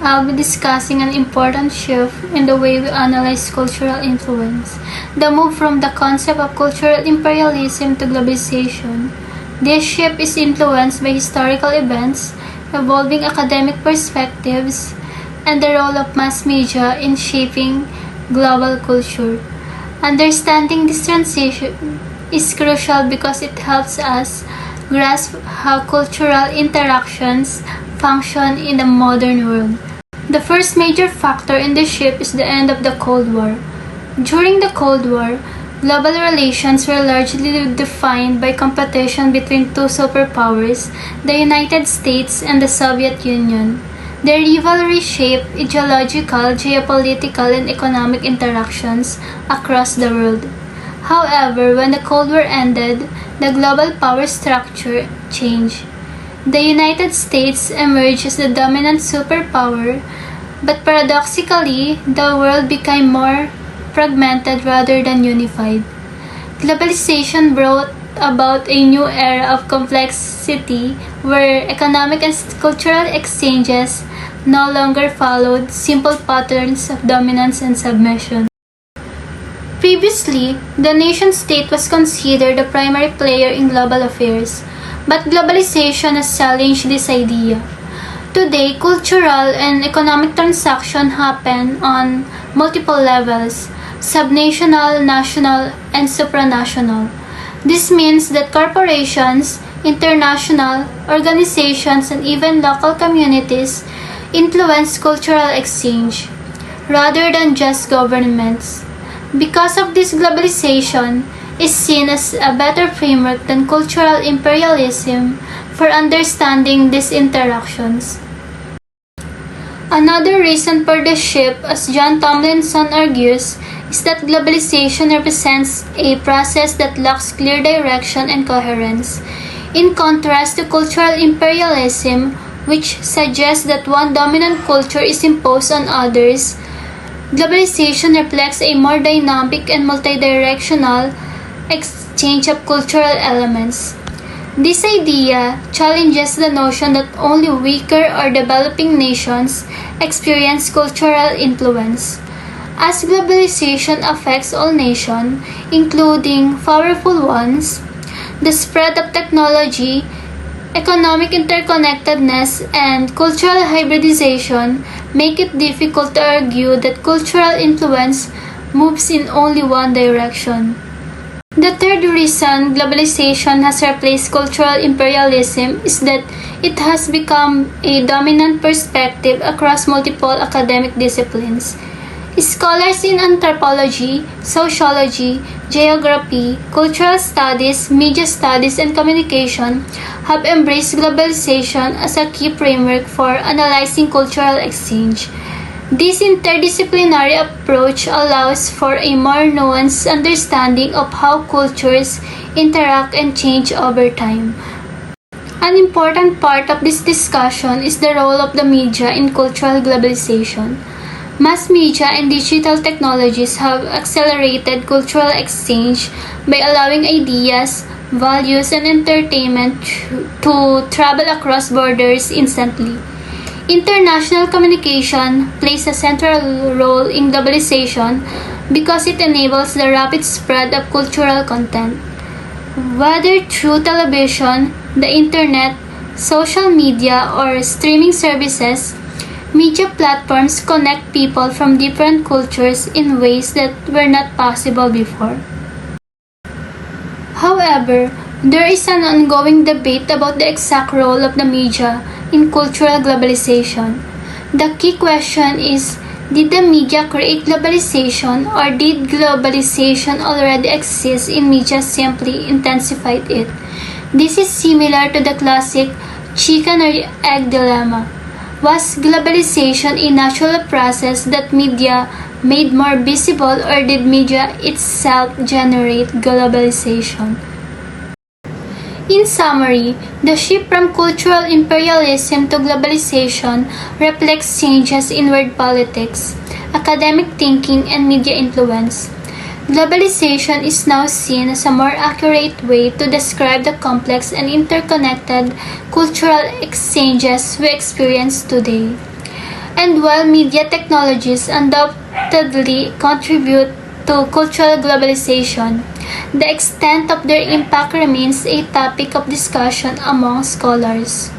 I'll be discussing an important shift in the way we analyze cultural influence, the move from the concept of cultural imperialism to globalization. This shift is influenced by historical events, evolving academic perspectives, and the role of mass media in shaping global culture. Understanding this transition is crucial because it helps us grasp how cultural interactions function in the modern world. The first major factor in this shift is the end of the Cold War. During the Cold War, global relations were largely defined by competition between two superpowers, the United States and the Soviet Union. Their rivalry shaped ideological, geopolitical, and economic interactions across the world. However, when the Cold War ended, the global power structure changed. The United States emerged as the dominant superpower, but paradoxically, the world became more fragmented rather than unified. Globalization brought about a new era of complexity where economic and cultural exchanges no longer followed simple patterns of dominance and submission. Previously, the nation-state was considered the primary player in global affairs, but globalization has challenged this idea. Today, cultural and economic transactions happen on multiple levels: subnational, national, and supranational. This means that corporations, international organizations, and even local communities influence cultural exchange, rather than just governments. Because of this, globalization is seen as a better framework than cultural imperialism for understanding these interactions. Another reason for the shift, as John Tomlinson argues, is that globalization represents a process that lacks clear direction and coherence. In contrast to cultural imperialism, which suggests that one dominant culture is imposed on others, globalization reflects a more dynamic and multidirectional exchange of cultural elements. This idea challenges the notion that only weaker or developing nations experience cultural influence. As globalization affects all nations, including powerful ones, the spread of technology, economic interconnectedness, and cultural hybridization make it difficult to argue that cultural influence moves in only one direction. The third reason globalization has replaced cultural imperialism is that it has become a dominant perspective across multiple academic disciplines. Scholars in anthropology, sociology, geography, cultural studies, media studies, and communication have embraced globalization as a key framework for analyzing cultural exchange. This interdisciplinary approach allows for a more nuanced understanding of how cultures interact and change over time. An important part of this discussion is the role of the media in cultural globalization. Mass media and digital technologies have accelerated cultural exchange by allowing ideas, values, and entertainment to travel across borders instantly. International communication plays a central role in globalization because it enables the rapid spread of cultural content. Whether through television, the internet, social media, or streaming services, media platforms connect people from different cultures in ways that were not possible before. However, there is an ongoing debate about the exact role of the media in cultural globalization. The key question is, did the media create globalization, or did globalization already exist and media simply intensified it? This is similar to the classic chicken or egg dilemma. Was globalization a natural process that media made more visible, or did media itself generate globalization? In summary, the shift from cultural imperialism to globalization reflects changes in world politics, academic thinking, and media influence. Globalization is now seen as a more accurate way to describe the complex and interconnected cultural exchanges we experience today. And while media technologies undoubtedly contribute to cultural globalization, the extent of their impact remains a topic of discussion among scholars.